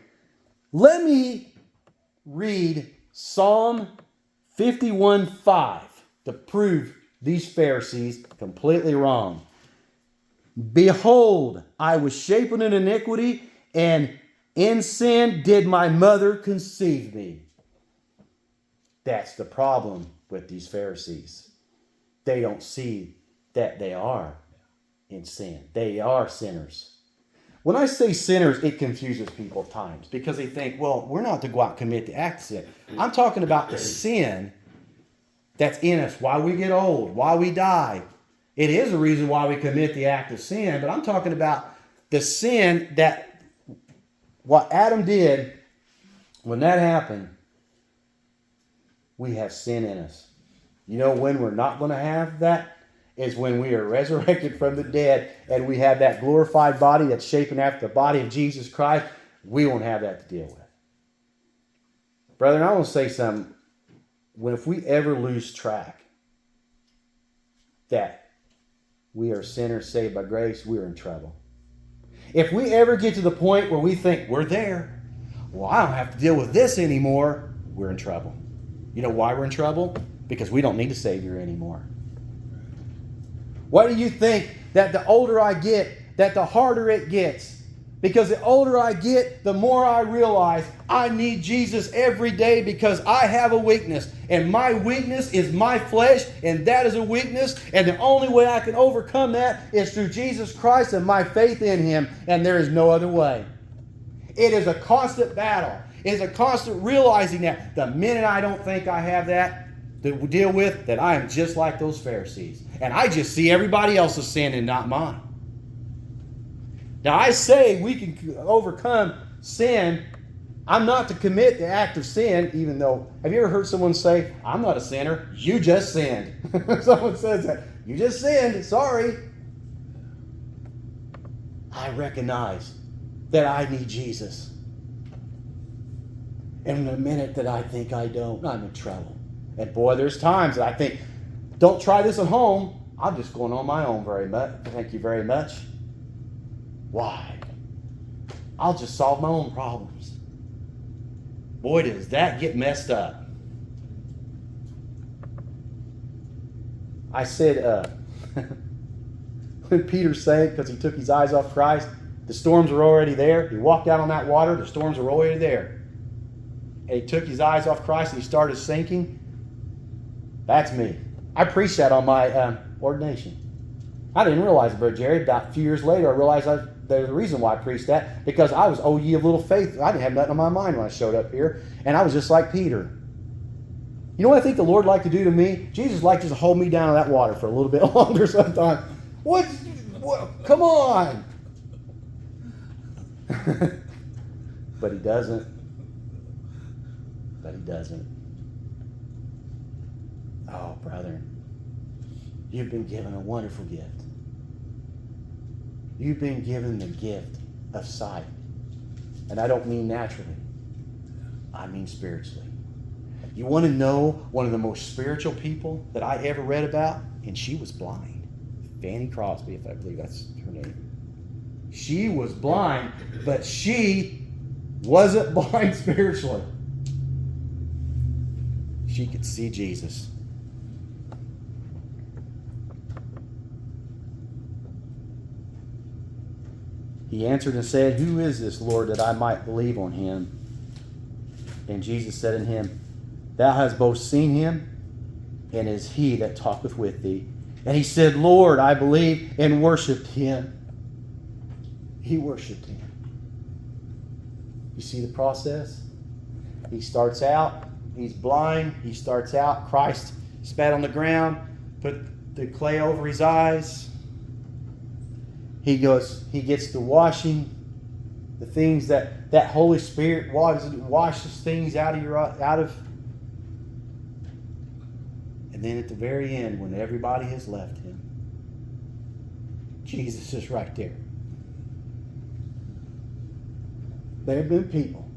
Let me read Psalm 51:5 to prove these Pharisees completely wrong. Behold, I was shapen in iniquity, and in sin did my mother conceive me. That's the problem with these Pharisees. They don't see that they are in sin. They are sinners. When I say sinners, it confuses people at times because they think, well, we're not to go out and commit the act of sin. I'm talking about the sin that's in us, why we get old, why we die. It is a reason why we commit the act of sin, but I'm talking about the sin that what Adam did, when that happened, we have sin in us. You know when we're not going to have that? Is when we are resurrected from the dead and we have that glorified body that's shaping after the body of Jesus Christ. We won't have that to deal with. Brethren, I want to say something. If we ever lose track that we are sinners saved by grace, we're in trouble. If we ever get to the point where we think we're there, well, I don't have to deal with this anymore, we're in trouble. You know why we're in trouble? Because we don't need a Savior anymore. Why do you think that the older I get, that the harder it gets. Because the older I get, the more I realize I need Jesus every day because I have a weakness. And my weakness is my flesh, and that is a weakness. And the only way I can overcome that is through Jesus Christ and my faith in Him. And there is no other way. It is a constant battle. It is a constant realizing that the minute I don't think I have that to deal with, that I am just like those Pharisees. And I just see everybody else's sin and not mine. Now I say we can overcome sin. I'm not to commit the act of sin, even though, have you ever heard someone say, I'm not a sinner, you just sinned? Someone says that. You just sinned, sorry. I recognize that I need Jesus. And the minute that I think I don't, I'm in trouble. And boy, there's times that I think, don't try this at home. I'm just going on my own very much. Thank you very much. Why? I'll just solve my own problems. Boy, does that get messed up. I said, when Peter sank because he took his eyes off Christ, the storms were already there. He walked out on that water, the storms were already there. And he took his eyes off Christ and he started sinking. That's me. I preached that on my ordination. I didn't realize it, Brother Jerry. About a few years later, I realized there's a reason why I preached that. Because I was, oh, ye of little faith. I didn't have nothing on my mind when I showed up here. And I was just like Peter. You know what I think the Lord liked to do to me? Jesus liked to just hold me down in that water for a little bit longer sometimes. What? Come on. But He doesn't. But He doesn't. Oh, brother. You've been given a wonderful gift. You've been given the gift of sight. And I don't mean naturally. I mean spiritually. You want to know one of the most spiritual people that I ever read about? And she was blind. Fanny Crosby, if I believe that's her name. She was blind, but she wasn't blind spiritually. She could see Jesus. He answered and said, Who is this, Lord, that I might believe on him? And Jesus said unto him, Thou hast both seen him, and it is he that talketh with thee. And he said, Lord, I believe, and worshipped him. He worshipped him. You see the process? He starts out, he's blind, he starts out, Christ spat on the ground, put the clay over his eyes. He gets the washing, the things that Holy Spirit washes things out of. And then at the very end, when everybody has left him, Jesus is right there. There have been people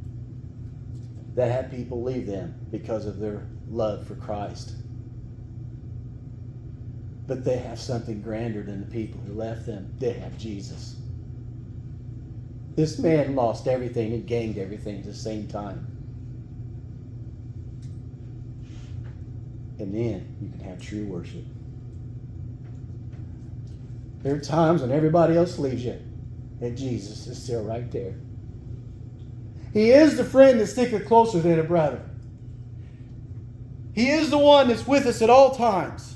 that had people leave them because of their love for Christ. But they have something grander than the people who left them. They have Jesus. This man lost everything and gained everything at the same time. And then you can have true worship. There are times when everybody else leaves you, and Jesus is still right there. He is the friend that sticketh closer than a brother. He is the one that's with us at all times.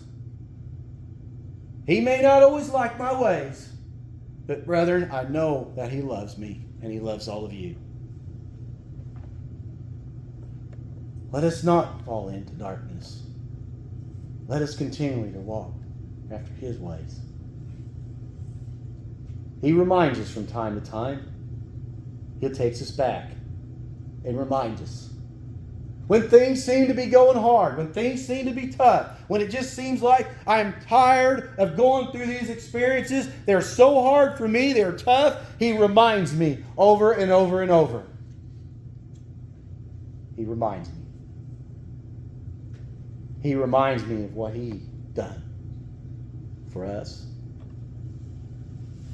He may not always like my ways, but brethren, I know that He loves me and He loves all of you. Let us not fall into darkness. Let us continually to walk after His ways. He reminds us from time to time. He takes us back and reminds us. When things seem to be going hard, when things seem to be tough, when it just seems like I'm tired of going through these experiences, they're so hard for me, they're tough, He reminds me over and over and over. He reminds me. He reminds me of what He done for us.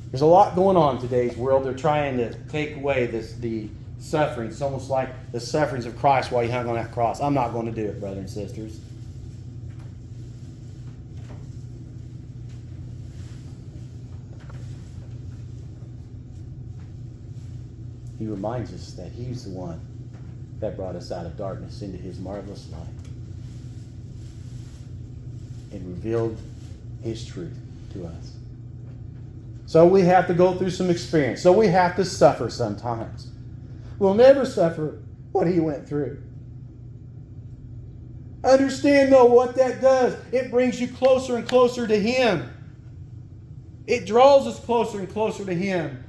There's a lot going on in today's world. They're trying to take away the suffering. It's almost like the sufferings of Christ while He hung on that cross. I'm not going to do it, brothers and sisters. reminds us that He's the one that brought us out of darkness into His marvelous light and revealed His truth to us. So we have to go through some experience. So we have to suffer sometimes. We'll never suffer what He went through. Understand, though, what that does. It brings you closer and closer to Him. It draws us closer and closer to Him.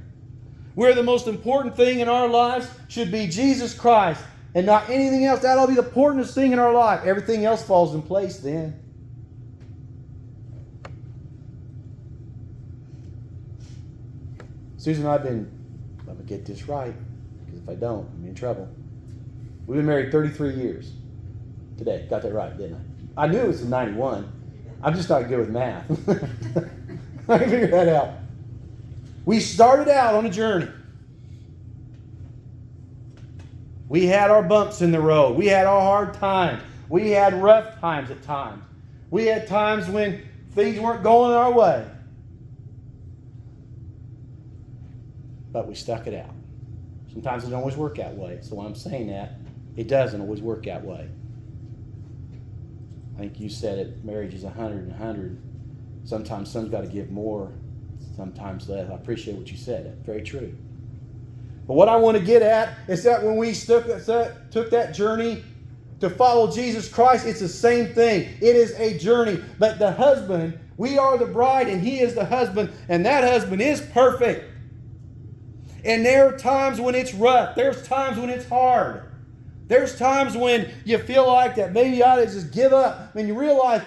Where the most important thing in our lives should be Jesus Christ and not anything else. That'll be the importantest thing in our life. Everything else falls in place then. Susan and I have been, I'm going to get this right, because if I don't, I'm in trouble. We've been married 33 years. Today, got that right, didn't I? I knew it was in 91. I'm just not good with math. I can figure that out. We started out on a journey. We had our bumps in the road. We had our hard times. We had rough times at times. We had times when things weren't going our way. But we stuck it out. Sometimes it doesn't always work that way. So when I'm saying that, it doesn't always work that way. I think you said it, marriage is 100 and 100. Sometimes some's got to give more, sometimes less. I appreciate what you said. That's very true. But what I want to get at is that when we took that journey to follow Jesus Christ, it's the same thing. It is a journey. But the husband, we are the bride and He is the husband, and that husband is perfect. And there are times when it's rough. There's times when it's hard. There's times when you feel like that maybe I ought to just give up. And you realize,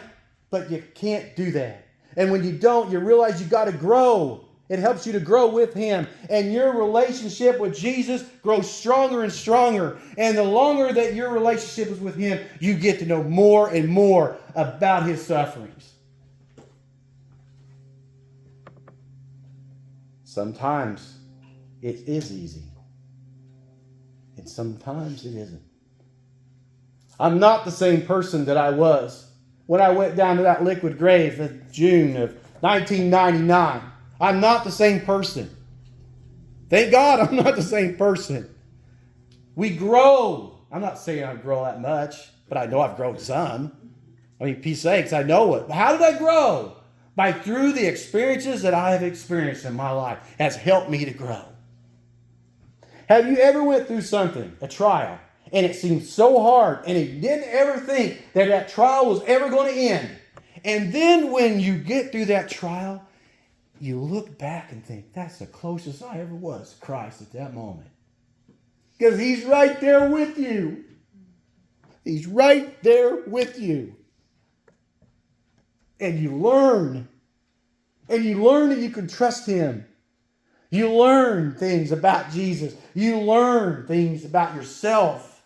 but you can't do that. And when you don't, you realize you got to grow. It helps you to grow with Him. And your relationship with Jesus grows stronger and stronger. And the longer that your relationship is with Him, you get to know more and more about His sufferings. Sometimes it is easy. And sometimes it isn't. I'm not the same person that I was when I went down to that liquid grave in June of 1999. I'm not the same person. Thank God I'm not the same person. We grow. I'm not saying I grow that much, but I know I've grown some. I mean, peace sakes, I know it. But how did I grow? By through the experiences that I have experienced in my life has helped me to grow. Have you ever went through something, a trial, and it seemed so hard, and you didn't ever think that that trial was ever going to end? And then when you get through that trial, you look back and think, that's the closest I ever was to Christ at that moment. Because He's right there with you. He's right there with you. And you learn. And you learn that you can trust Him. You learn things about Jesus. You learn things about yourself.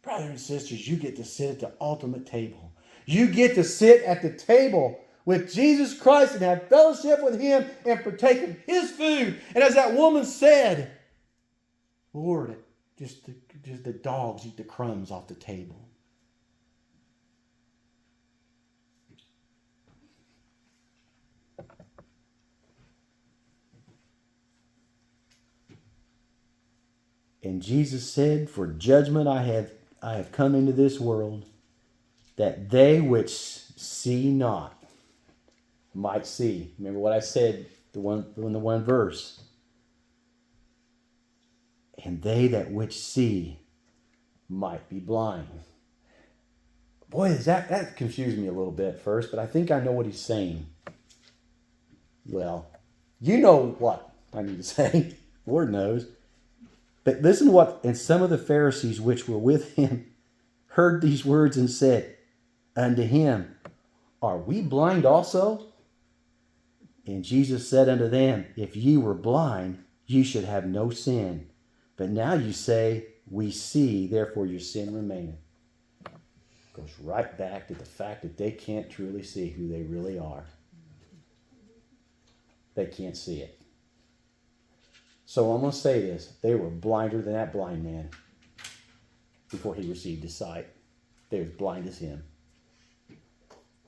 Brothers and sisters, you get to sit at the ultimate table. You get to sit at the table with Jesus Christ and have fellowship with Him and partake of His food. And as that woman said, Lord, just the dogs eat the crumbs off the table. And Jesus said, for judgment I have come into this world, that they which see not might see. Remember what I said in the one verse. And they that which see might be blind. Boy, that confused me a little bit first, but I think I know what He's saying. Well, you know what I need to say. Lord knows. But listen to what, and some of the Pharisees which were with Him heard these words and said unto Him, are we blind also? And Jesus said unto them, if ye were blind, ye should have no sin. But now you say, we see, therefore your sin remaineth. Goes right back to the fact that they can't truly see who they really are. They can't see it. So I'm going to say this. They were blinder than that blind man before he received his sight. They were as blind as him.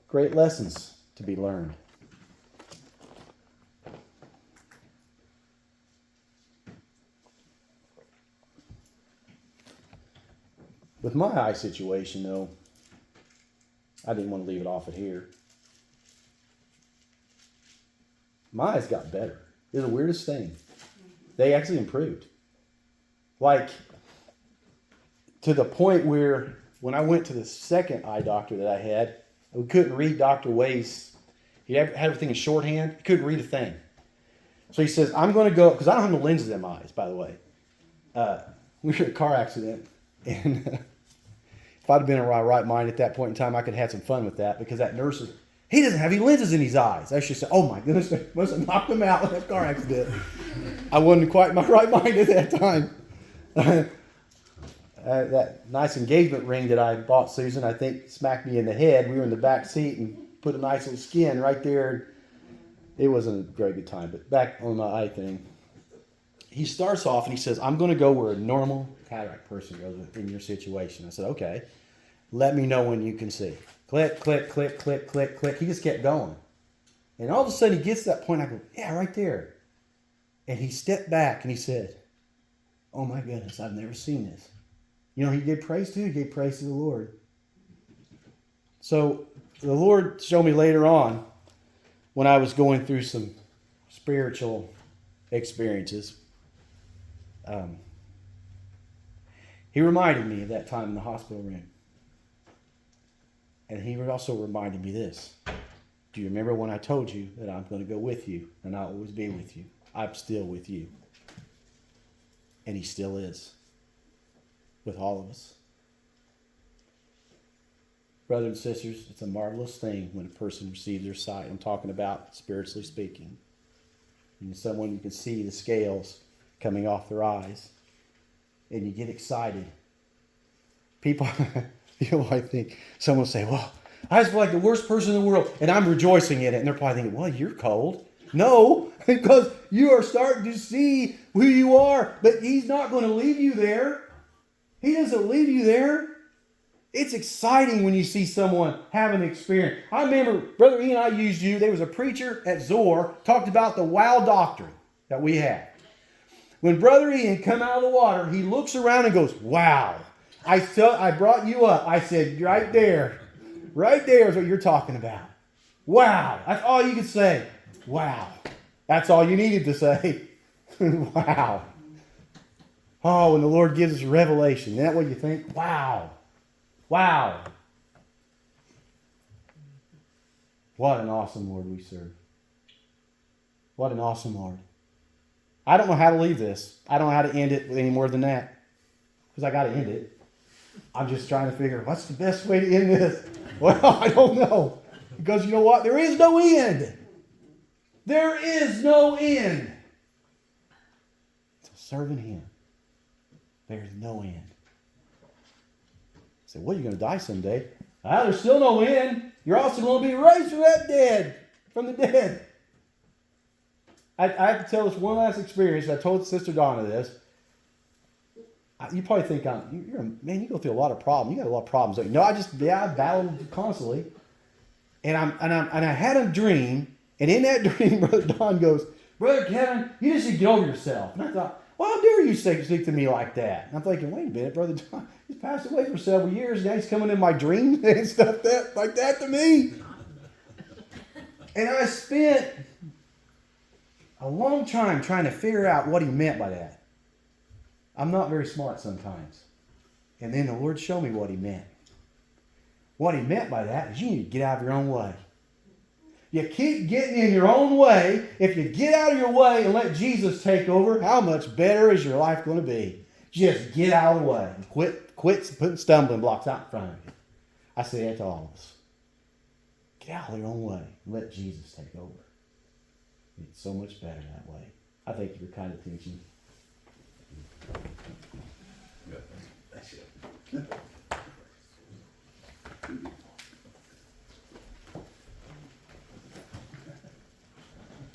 Great lessons to be learned. With my eye situation, though, I didn't want to leave it off at here. My eyes got better. It was the weirdest thing. They actually improved. Like, to the point where when I went to the second eye doctor that I had, we couldn't read Dr. Way's. He had everything in shorthand. He couldn't read a thing. So he says, I'm going to go, because I don't have no lenses in my eyes, by the way. We were in a car accident, and if I'd have been in my right mind at that point in time, I could have had some fun with that, because that nurse he doesn't have any lenses in his eyes. I should say, oh my goodness, I must have knocked him out in that car accident. I wasn't quite in my right mind at that time. That nice engagement ring that I bought Susan, I think, smacked me in the head. We were in the back seat and put a nice little skin right there. It wasn't a very good time, but back on my eye thing. He starts off and he says, I'm going to go where a normal cataract person goes in your situation. I said, okay, let me know when you can see. Click, click, click, click, click, click. He just kept going. And all of a sudden he gets to that point. I go, yeah, right there. And he stepped back and he said, oh my goodness, I've never seen this. You know, he gave praise to? He gave praise to the Lord. So the Lord showed me later on when I was going through some spiritual experiences. He reminded me of that time in the hospital room. And he also reminded me this. Do you remember when I told you that I'm going to go with you and I'll always be with you? I'm still with you. And he still is. With all of us. Brothers and sisters, it's a marvelous thing when a person receives their sight. I'm talking about spiritually speaking. And someone you can see the scales coming off their eyes. And you get excited. People, I think, someone will say, well, I just feel like the worst person in the world, and I'm rejoicing in it. And they're probably thinking, well, you're cold. No, because you are starting to see who you are. But he's not going to leave you there. He doesn't leave you there. It's exciting when you see someone have an experience. I remember Brother Ian and I used you. There was a preacher at Zor talked about the wow doctrine that we had. When Brother Ian come out of the water, he looks around and goes, wow. I brought you up. I said, right there. Right there is what you're talking about. Wow. That's all you could say. Wow. That's all you needed to say. Wow. Oh, when the Lord gives us revelation. Isn't that what you think? Wow. Wow. What an awesome Lord we serve. What an awesome Lord. I don't know how to leave this. I don't know how to end it with any more than that. Because I got to end it. I'm just trying to figure, what's the best way to end this? Well, I don't know. Because you know what? There is no end. There is no end. So serving Him. There's no end. I said, well, you're going to die someday. There's still no end. You're also going to be raised from the dead. I have to tell this one last experience. I told Sister Donna this. You probably think, you go through a lot of problems. You got a lot of problems. No, I battled constantly. And I had a dream. And in that dream, Brother Don goes, Brother Kevin, you just need to get over yourself. And I thought, well, how dare you speak to me like that? And I'm thinking, wait a minute, Brother Don, he's passed away for several years. Now he's coming in my dreams and stuff like that to me. And I spent a long time trying to figure out what he meant by that. I'm not very smart sometimes. And then the Lord showed me what he meant. What he meant by that is you need to get out of your own way. You keep getting in your own way. If you get out of your way and let Jesus take over, how much better is your life going to be? Just get out of the way. Quit putting stumbling blocks out in front of you. I say that to all of us. Get out of your own way and let Jesus take over. It's so much better that way. I think you're kind of teaching. That's it.